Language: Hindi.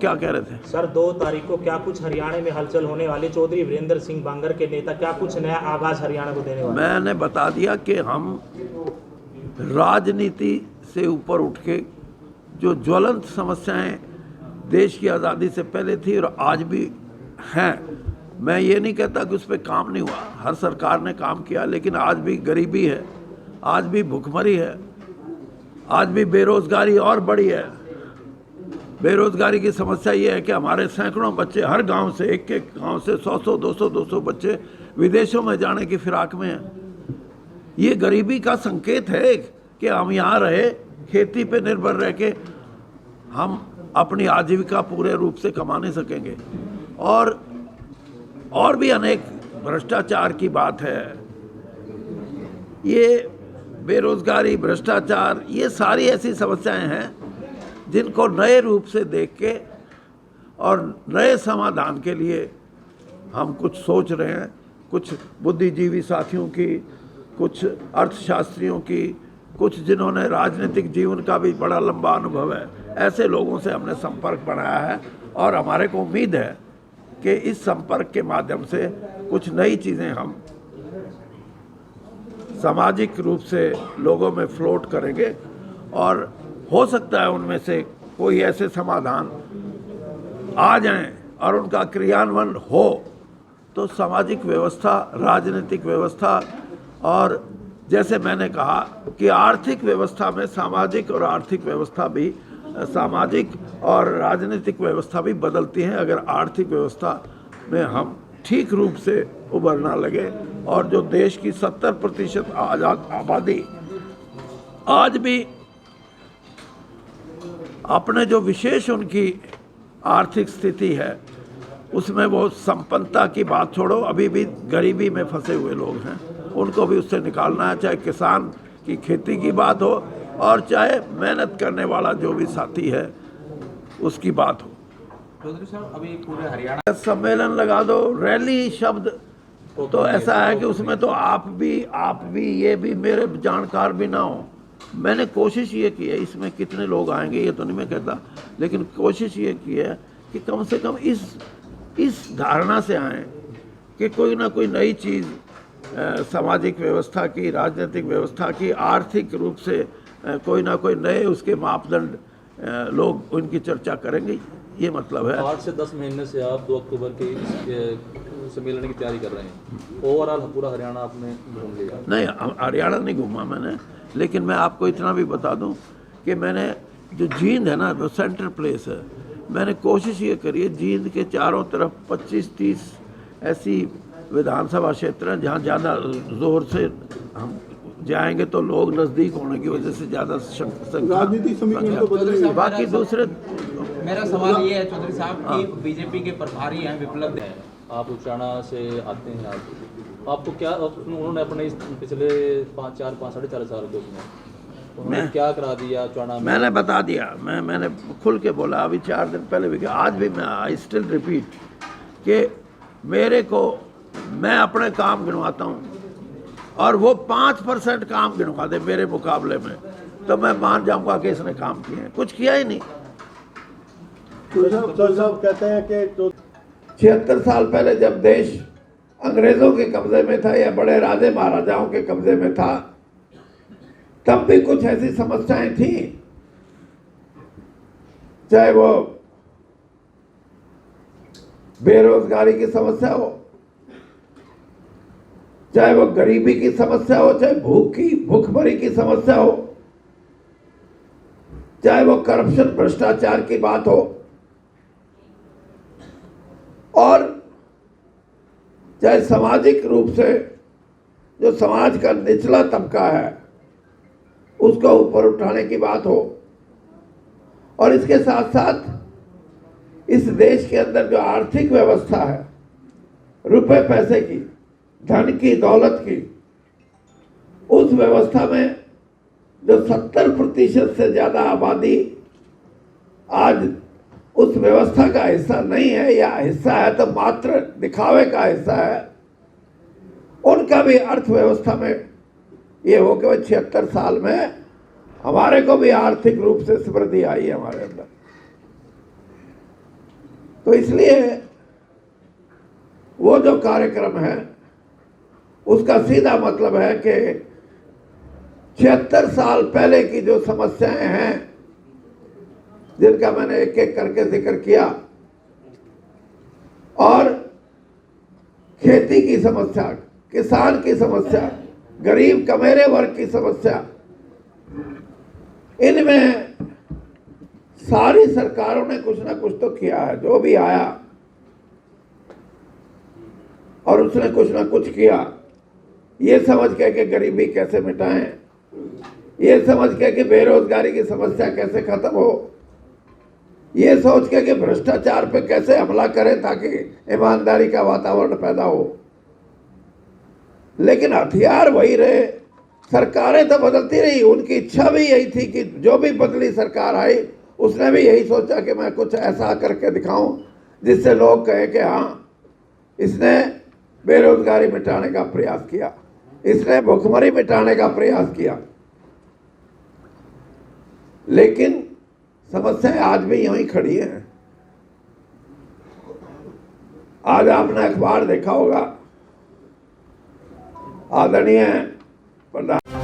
क्या कह रहे थे सर? 2 तारीख को क्या कुछ हरियाणा में हलचल होने वाली? चौधरी वीरेंद्र सिंह बांगर के नेता क्या कुछ नया आगाज हरियाणा को देने वाले? मैंने बता दिया कि हम राजनीति से ऊपर उठ के जो ज्वलंत समस्याएं देश की आज़ादी से पहले थी और आज भी हैं, मैं ये नहीं कहता कि उस पर काम नहीं हुआ, हर सरकार ने काम किया, लेकिन आज भी गरीबी है, आज भी भुखमरी है, आज भी बेरोजगारी और बढ़ी है। बेरोजगारी की समस्या ये है कि हमारे सैकड़ों बच्चे हर गांव से, एक एक गांव से 100-100, 200-200 बच्चे विदेशों में जाने की फिराक में हैं। ये गरीबी का संकेत है कि हम यहाँ रहे, खेती पे निर्भर रह के हम अपनी आजीविका पूरे रूप से कमा नहीं सकेंगे। और भी अनेक भ्रष्टाचार की बात है, ये बेरोजगारी, भ्रष्टाचार, ये सारी ऐसी समस्याएं हैं जिनको नए रूप से देख के और नए समाधान के लिए हम कुछ सोच रहे हैं। कुछ बुद्धिजीवी साथियों की, कुछ अर्थशास्त्रियों की, कुछ जिन्होंने राजनीतिक जीवन का भी बड़ा लंबा अनुभव है, ऐसे लोगों से हमने संपर्क बनाया है और हमारे को उम्मीद है कि इस संपर्क के माध्यम से कुछ नई चीज़ें हम सामाजिक रूप से लोगों में फ्लोट करेंगे और हो सकता है उनमें से कोई ऐसे समाधान आ जाएं और उनका क्रियान्वयन हो तो सामाजिक व्यवस्था, राजनीतिक व्यवस्था और जैसे मैंने कहा कि आर्थिक व्यवस्था में सामाजिक और आर्थिक व्यवस्था भी, सामाजिक और राजनीतिक व्यवस्था भी बदलती हैं अगर आर्थिक व्यवस्था में हम ठीक रूप से उभरना लगे। और जो देश की 70% आज़ाद आबादी आज भी अपने जो विशेष उनकी आर्थिक स्थिति है उसमें वो संपन्नता की बात छोड़ो, अभी भी गरीबी में फंसे हुए लोग हैं, उनको भी उससे निकालना है। चाहे किसान की खेती की बात हो और चाहे मेहनत करने वाला जो भी साथी है उसकी बात हो। चौधरी साहब, अभी पूरे हरियाणा सम्मेलन लगा दो, रैली शब्द तो ऐसा है कि उसमें तो आप भी ये भी मेरे जानकार भी ना हो। मैंने कोशिश ये की है, इसमें कितने लोग आएंगे ये तो नहीं मैं कहता, लेकिन कोशिश ये की है कि कम से कम इस धारणा से आएँ कि कोई ना कोई नई चीज़ सामाजिक व्यवस्था की, राजनीतिक व्यवस्था की, आर्थिक रूप से कोई ना कोई नए उसके मापदंड लोग उनकी चर्चा करेंगे, ये मतलब है। 8 से 10 महीने से आप 2 अक्टूबर के इस सम्मेलन की तैयारी कर रहे हैं। ओवरऑल पूरा हरियाणा आपने घूम लिया? नहीं, हरियाणा नहीं घूमा मैंने, लेकिन मैं आपको इतना भी बता दूं कि मैंने जो जींद है ना, जो सेंट्रल प्लेस है, मैंने कोशिश ये करी है जींद के चारों तरफ 25-30 ऐसी विधानसभा क्षेत्र हैं जहाँ ज़्यादा जोर से हम जाएंगे तो लोग नज़दीक होने की वजह से ज़्यादा राजनीतिक समीकरण तो बदल रही है। बाकी दूसरे मेरा सवाल ये है चौधरी साहब कि बीजेपी के प्रभारी हैं विप्लव है, आप उचाना से आते हैं, आपको क्या उन्होंने अपने इस पिछले 5-4 साल के उसमें उन्होंने क्या करा दिया उचाना में? मैंने बता दिया, मैंने खुल के बोला अभी 4 दिन पहले भी, आज भी मैं आई स्टिल रिपीट कि मैं अपने काम गिनवाता हूँ और वो 5% काम गिनवा दे मेरे मुकाबले में तो मैं मान जाऊंगा कि इसने काम किए हैं। कुछ किया ही नहीं। साहब कहते हैं कि 76 साल पहले जब देश अंग्रेजों के कब्जे में था या बड़े राजे महाराजाओं के कब्जे में था, तब भी कुछ ऐसी समस्याएं थी, चाहे वो बेरोजगारी की समस्या हो, चाहे वो गरीबी की समस्या हो, चाहे भूखमरी की समस्या हो, चाहे वो करप्शन, भ्रष्टाचार की बात हो, और चाहे सामाजिक रूप से जो समाज का निचला तबका है उसको ऊपर उठाने की बात हो, और इसके साथ साथ इस देश के अंदर जो आर्थिक व्यवस्था है, रुपए पैसे की, धन की, दौलत की, उस व्यवस्था में जो 70% से ज्यादा आबादी आज उस व्यवस्था का हिस्सा नहीं है या हिस्सा है तो मात्र दिखावे का हिस्सा है, उनका भी अर्थव्यवस्था में ये हो कि 76 साल में हमारे को भी आर्थिक रूप से समृद्धि आई है हमारे अंदर। तो इसलिए वो जो कार्यक्रम है उसका सीधा मतलब है कि 76 साल पहले की जो समस्याएं हैं जिनका मैंने एक एक करके जिक्र किया, और खेती की समस्या, किसान की समस्या, गरीब कमेरे वर्ग की समस्या, इनमें सारी सरकारों ने कुछ ना कुछ तो किया है। जो भी आया और उसने कुछ ना कुछ किया, ये समझ के कि गरीबी कैसे मिटाएं, ये समझ के कि बेरोजगारी की समस्या कैसे खत्म हो, ये सोच के कि भ्रष्टाचार पे कैसे हमला करें ताकि ईमानदारी का वातावरण पैदा हो। लेकिन हथियार वही रहे, सरकारें तो बदलती रही, उनकी इच्छा भी यही थी कि जो भी बदली सरकार आई उसने भी यही सोचा कि मैं कुछ ऐसा करके दिखाऊं जिससे लोग कहें कि हाँ, इसने बेरोजगारी मिटाने का प्रयास किया, इसने भुखमरी मिटाने का प्रयास किया। लेकिन समस्याएं आज भी यूं खड़ी हैं। आज आपने अखबार देखा होगा, आदरणीय प्रधान